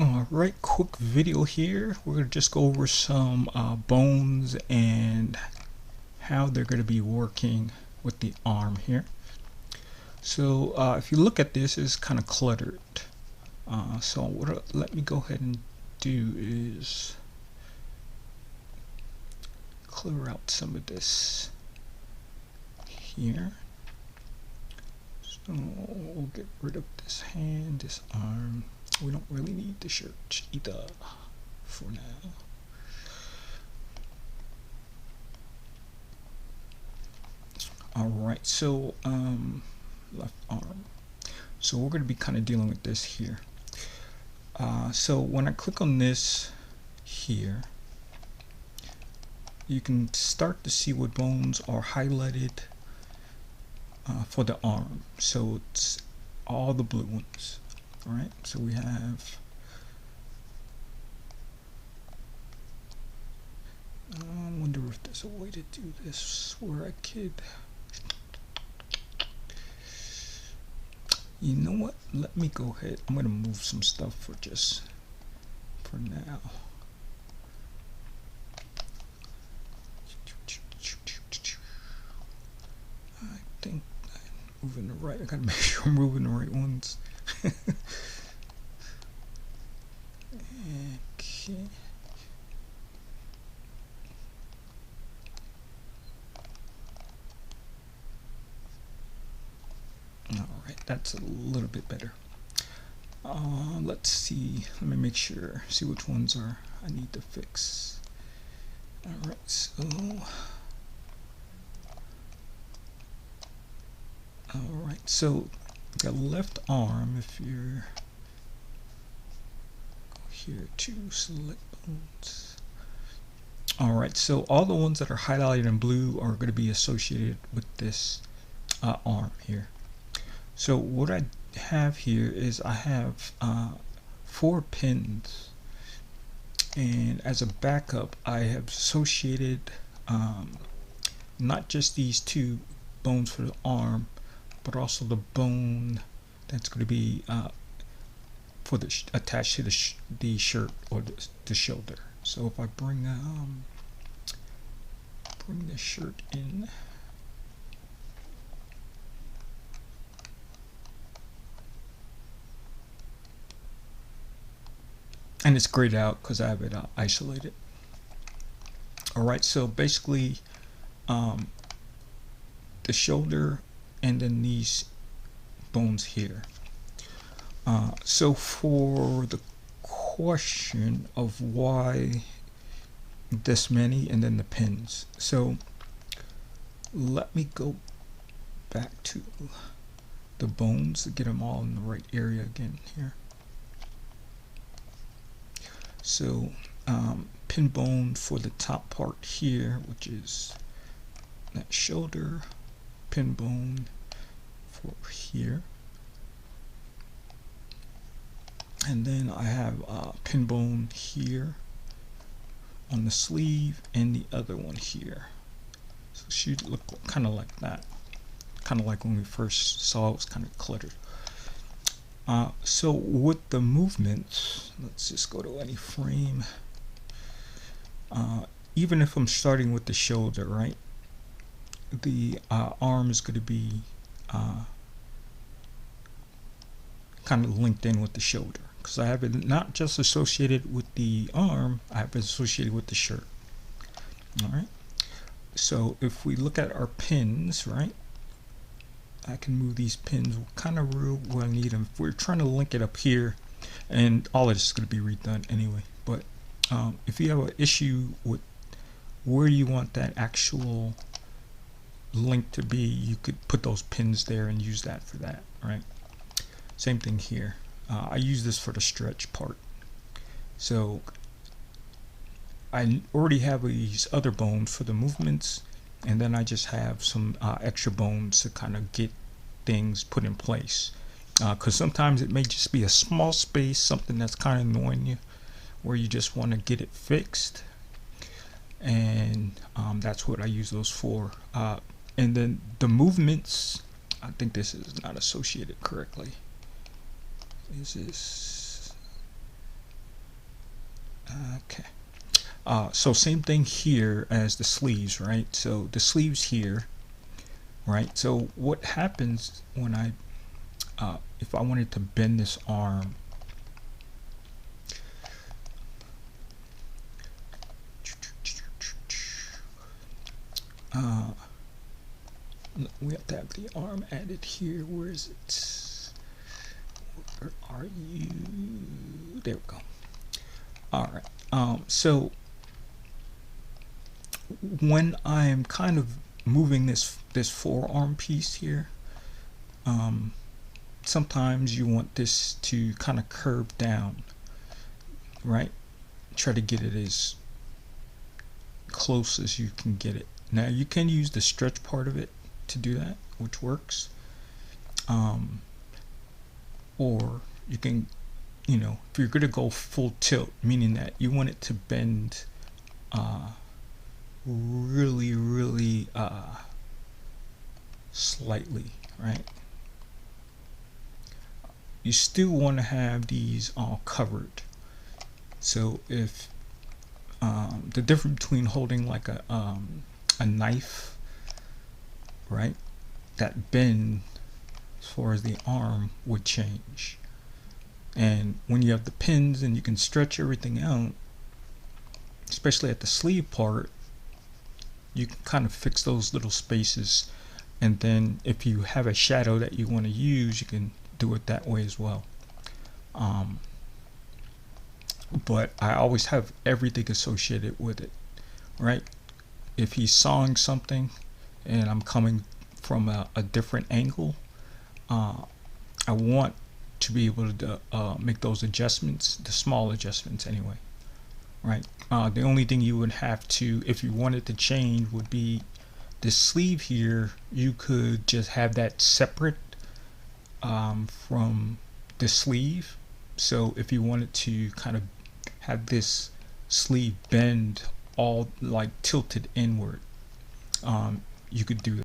Alright, quick video here. We're going to just go over some bones and how they're going to be working with the arm here. So if you look at this, it's kind of cluttered. So let me go ahead and do is clear out some of this here. So we'll get rid of this hand, this arm. We don't really need the shirt either for now. Alright, so left arm. So we're going to be kind of dealing with this here. So when I click on this here, you can start to see what bones are highlighted for the arm. So it's all the blue ones. Alright, so we have I wonder if there's a way to do this where I could, you know what, let me go ahead, I'm going to move some stuff for now. I think I'm moving the right, I gotta make sure I'm moving the right ones. Okay. Alright, that's a little bit better. Let's see, let me make sure, see which ones are I need to fix. Alright, so the left arm, if you're here to select bones. Alright, so all the ones that are highlighted in blue are going to be associated with this arm here. So what I have here is I have 4 pins, and as a backup I have associated not just these 2 bones for the arm, but also the bone that's going to be for the attached to the shirt or the shoulder. So if I bring the shirt in, and it's grayed out because I have it isolated. Alright, so basically the shoulder and then these bones here. So for the question of why this many and then the pins, so let me go back to the bones to get them all in the right area again here. So pin bone for the top part here, which is that shoulder, pin bone for here, and then I have pin bone here on the sleeve and the other one here. So it should look kind of like that, kind of like when we first saw it was kind of cluttered. So with the movements, let's just go to any frame. Even if I'm starting with the shoulder, right, the arm is going to be kind of linked in with the shoulder, because I have it not just associated with the arm, I have it associated with the shirt. Alright, so if we look at our pins, right, I can move these pins kind of where I need them. If we're trying to link it up here, and all of this is going to be redone anyway, but if you have an issue with where you want that actual link to be, you could put those pins there and use that for that, right? Same thing here. I use this for the stretch part. So I already have these other bones for the movements, and then I just have some extra bones to kind of get things put in place, because sometimes it may just be a small space, something that's kind of annoying you, where you just want to get it fixed, and that's what I use those for. And then the movements, I think this is not associated correctly. Is this Okay. So same thing here as the sleeves, right? So the sleeves here, right? So what happens when if I wanted to bend this arm, uh, we have to have the arm added here. Where is it? Where are you? There we go. All right. So when I'm kind of moving this forearm piece here, sometimes you want this to kind of curve down, right? Try to get it as close as you can get it. Now you can use the stretch part of it to do that, which works. Or you can, if you're gonna go full tilt, meaning that you want it to bend really slightly, right? You still want to have these all covered. So if the difference between holding like a knife, right, that bend as far as the arm would change. And when you have the pins and you can stretch everything out, especially at the sleeve part, you can kind of fix those little spaces. And then if you have a shadow that you want to use, you can do it that way as well. But I always have everything associated with it, right? If he's sawing something and I'm coming from a different angle, I want to be able to make those adjustments, the small adjustments anyway, right? The only thing you would have to, if you wanted to change, would be this sleeve here. You could just have that separate from the sleeve. So if you wanted to kind of have this sleeve bend all like tilted inward, you could do that.